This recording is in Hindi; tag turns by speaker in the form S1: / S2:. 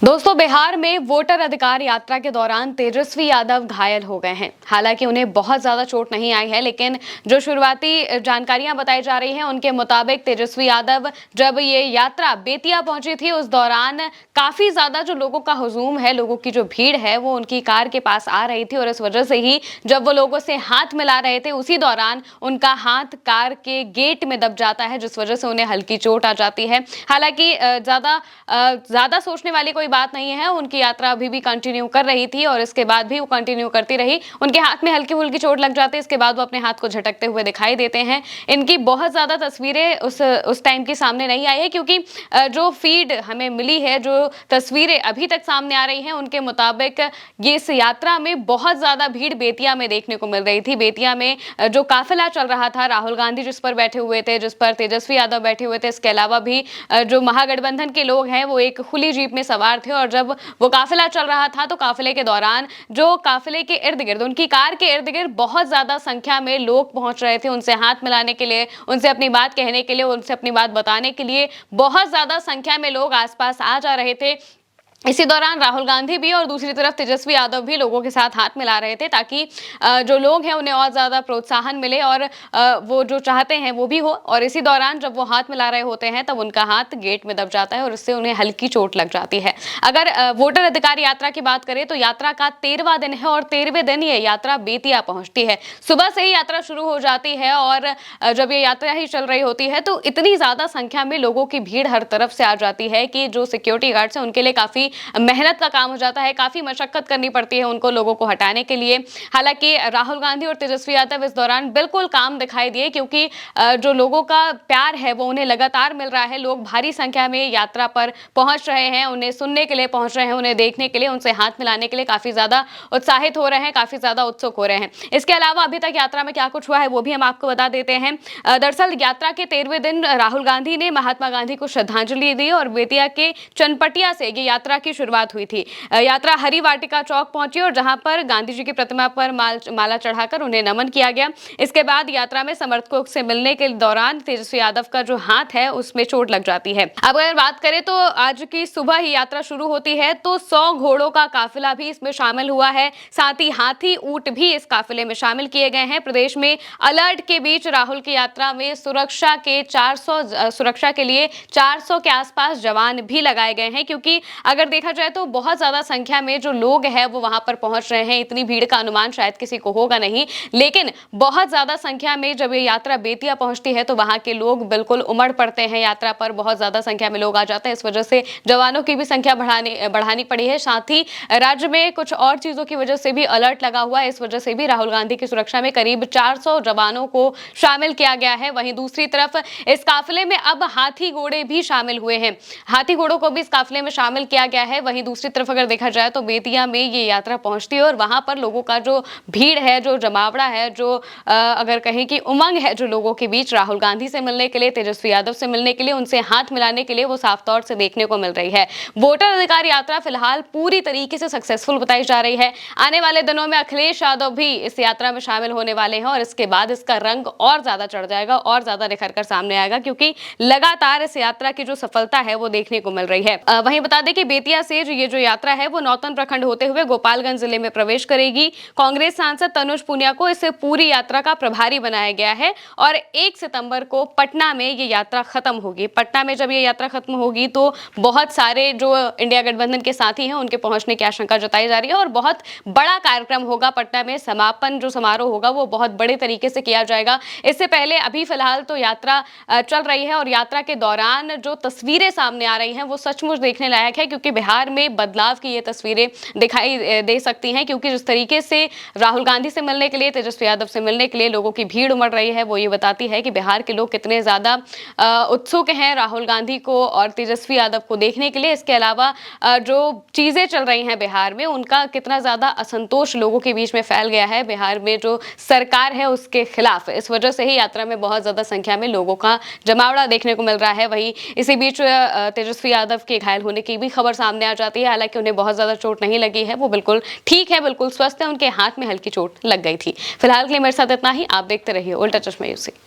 S1: दोस्तों, बिहार में वोटर अधिकार यात्रा के दौरान तेजस्वी यादव घायल हो गए हैं। हालांकि उन्हें बहुत ज्यादा चोट नहीं आई है, लेकिन जो शुरुआती जानकारियां बताई जा रही हैं उनके मुताबिक तेजस्वी यादव जब ये यात्रा बेतिया पहुंची थी, उस दौरान काफी ज्यादा जो लोगों का हुजूम है, लोगों की जो भीड़ है, वो उनकी कार के पास आ रही थी और इस वजह से ही जब वो लोगों से हाथ मिला रहे थे, उसी दौरान उनका हाथ कार के गेट में दब जाता है, जिस वजह से उन्हें हल्की चोट आ जाती है। हालांकि ज्यादा सोचने वाली कोई बात नहीं है। उनकी यात्रा अभी भी कंटिन्यू कर रही थी और इसके बाद भी वो कंटिन्यू करती रही। उनके हाथ में हल्की फुल्की चोट लग जाती है, इसके बाद वो अपने हाथ को झटकते हुए दिखाई देते हैं। इनकी बहुत ज्यादा तस्वीरें उस टाइम की सामने नहीं आई है, क्योंकि जो फीड हमें मिली है, जो तस्वीरें अभी तक सामने आ रही हैं, उनके मुताबिक ये इस यात्रा में बहुत ज्यादा भीड़ बेतिया में देखने को मिल रही थी। बेतिया में जो काफिला चल रहा था, राहुल गांधी जिस पर बैठे हुए थे, जिस पर तेजस्वी यादव बैठे हुए थे, इसके अलावा भी जो महागठबंधन के लोग हैं वो एक खुली जीप में सवार थे और जब वो काफिला चल रहा था तो काफिले के दौरान जो काफिले के इर्द गिर्द, उनकी कार के इर्द गिर्द बहुत ज्यादा संख्या में लोग पहुंच रहे थे उनसे हाथ मिलाने के लिए, उनसे अपनी बात कहने के लिए, उनसे अपनी बात बताने के लिए बहुत ज्यादा संख्या में लोग आसपास आ जा रहे थे। इसी दौरान राहुल गांधी भी और दूसरी तरफ तेजस्वी यादव भी लोगों के साथ हाथ मिला रहे थे, ताकि जो लोग हैं उन्हें और ज्यादा प्रोत्साहन मिले और वो जो चाहते हैं वो भी हो। और इसी दौरान जब वो हाथ मिला रहे होते हैं तब उनका हाथ गेट में दब जाता है और इससे उन्हें हल्की चोट लग जाती है। अगर वोटर अधिकार यात्रा की बात करें तो यात्रा का 13वां दिन है और 13वें दिन ये यात्रा बेतिया पहुंचती है। सुबह से ही यात्रा शुरू हो जाती है और जब ये यात्रा ही चल रही होती है तो इतनी ज्यादा संख्या में लोगों की भीड़ हर तरफ से आ जाती है कि जो सिक्योरिटी गार्ड्स हैं उनके लिए काफी मेहनत का काम हो जाता है, काफी मशक्कत करनी पड़ती है उनको लोगों को हटाने के लिए। हालांकि राहुल गांधी और तेजस्वी यादव इस दौरान बिल्कुल काम दिखाई दिए, क्योंकि जो लोगों का प्यार है वो उन्हें लगातार मिल रहा है। लोग भारी संख्या में यात्रा पर पहुंच रहे हैं, उन्हें सुनने के लिए पहुंच रहे हैं, उन्हें देखने के लिए, उनसे हाथ मिलाने के लिए काफी ज्यादा उत्साहित हो रहे हैं, काफी ज्यादा उत्सुक हो रहे हैं। इसके अलावा अभी तक यात्रा में क्या कुछ हुआ है वो भी हम आपको बता देते हैं। दरअसल यात्रा के 13वें दिन राहुल गांधी ने महात्मा गांधी को श्रद्धांजलि दी और बेतिया के चनपटिया से ये यात्रा की शुरुआत हुई थी। यात्रा हरी वाटिका चौक पहुंची और जहां पर गांधी जी की प्रतिमा पर माला चढ़ाकर उन्हें नमन किया गया। इसके बाद यात्रा में समर्थकों से मिलने के दौरान तेजस्वी यादव का जो हाथ है उसमें चोट लग जाती है। अब अगर बात करें तो आज की सुबह ही यात्रा शुरू होती है तो 100 घोड़ों का काफिला भी इसमें शामिल हुआ है, साथ ही हाथी ऊंट भी इस काफिले में शामिल किए गए हैं। प्रदेश में अलर्ट के बीच राहुल की यात्रा में सुरक्षा के लिए 400 के आसपास जवान भी लगाए गए हैं, क्योंकि अगर देखा जाए तो बहुत ज्यादा संख्या में जो लोग हैं वो वहां पर पहुंच रहे हैं। इतनी भीड़ का अनुमान शायद किसी को होगा नहीं, लेकिन बहुत ज्यादा संख्या में जब ये यात्रा बेतिया पहुंचती है तो वहां के लोग बिल्कुल उमड़ पड़ते हैं यात्रा पर। बहुत ज्यादा संख्या में लोग आ जाते हैं, इस वजह से जवानों की भी संख्या बढ़ानी पड़ी है। साथ ही राज्य में कुछ और चीजों की वजह से भी अलर्ट लगा हुआ है, इस वजह से भी राहुल गांधी की सुरक्षा में करीब 400 जवानों को शामिल किया गया है। वहीं दूसरी तरफ इस काफिले में अब हाथी घोड़े भी शामिल हुए हैं, हाथी घोड़ों को भी इस काफिले में शामिल किया गया है। वहीं दूसरी तरफ अगर देखा जाए तो बेतिया में ये यात्रा पहुंचती है और वहां पर लोगों का जो भीड़ है, जो जमावड़ा है, जो अगर कहें कि उमंग है जो लोगों के बीच राहुल गांधी से मिलने के लिए, तेजस्वी यादव से मिलने के लिए, उनसे हाथ मिलाने के लिए, वो साफ तौर से देखने को मिल रही है। वोटर अधिकार यात्रा फिलहाल पूरी तरीके से सक्सेसफुल बताई जा रही है। आने वाले दिनों में अखिलेश यादव भी इस यात्रा में शामिल होने वाले हैं और इसके बाद इसका रंग और ज्यादा चढ़ जाएगा और ज्यादा निखर कर सामने आएगा, क्योंकि लगातार इस यात्रा की जो सफलता है वो देखने को मिल रही है। वहीं बता दें कि बेतिया से ये जो यात्रा है वो नौतन प्रखंड होते हुए गोपालगंज जिले में प्रवेश करेगी। कांग्रेस सांसद तनुज पुनिया को इस पूरी यात्रा का प्रभारी बनाया गया है और 1 सितंबर को पटना में ये यात्रा खत्म होगी। पटना में जब ये यात्रा खत्म होगी तो बहुत सारे जो इंडिया गठबंधन के साथी हैं उनके पहुंचने की आशंका जताई जा रही है और बहुत बड़ा कार्यक्रम होगा पटना में। समापन जो समारोह होगा वो बहुत बड़े तरीके से किया जाएगा। इससे पहले अभी फिलहाल तो यात्रा चल रही है और यात्रा के दौरान जो तस्वीरें सामने आ रही हैं वो सचमुच देखने लायक है, क्योंकि बिहार में बदलाव की ये तस्वीरें दिखाई दे सकती हैं। क्योंकि जिस तरीके से राहुल गांधी से मिलने के लिए, तेजस्वी यादव से मिलने के लिए लोगों की भीड़ उमड़ रही है, वो ये बताती है कि बिहार के लोग कितने ज्यादा उत्सुक हैं राहुल गांधी को और तेजस्वी यादव को देखने के लिए। इसके अलावा जो चीजें चल रही हैं बिहार में, उनका कितना ज्यादा असंतोष लोगों के बीच में फैल गया है बिहार में जो सरकार है उसके खिलाफ। इस वजह से ही यात्रा में बहुत ज्यादा संख्या में लोगों का जमावड़ा देखने को मिल रहा है। वहीं इसी बीच तेजस्वी यादव के घायल होने की भी खबर सामने आ जाती है। हालांकि उन्हें बहुत ज्यादा चोट नहीं लगी है, वो बिल्कुल ठीक है, बिल्कुल स्वस्थ है, उनके हाथ में हल्की चोट लग गई थी। फिलहाल के लिए मेरे साथ इतना ही। आप देखते रहिए उल्टा चश्मा यूसी।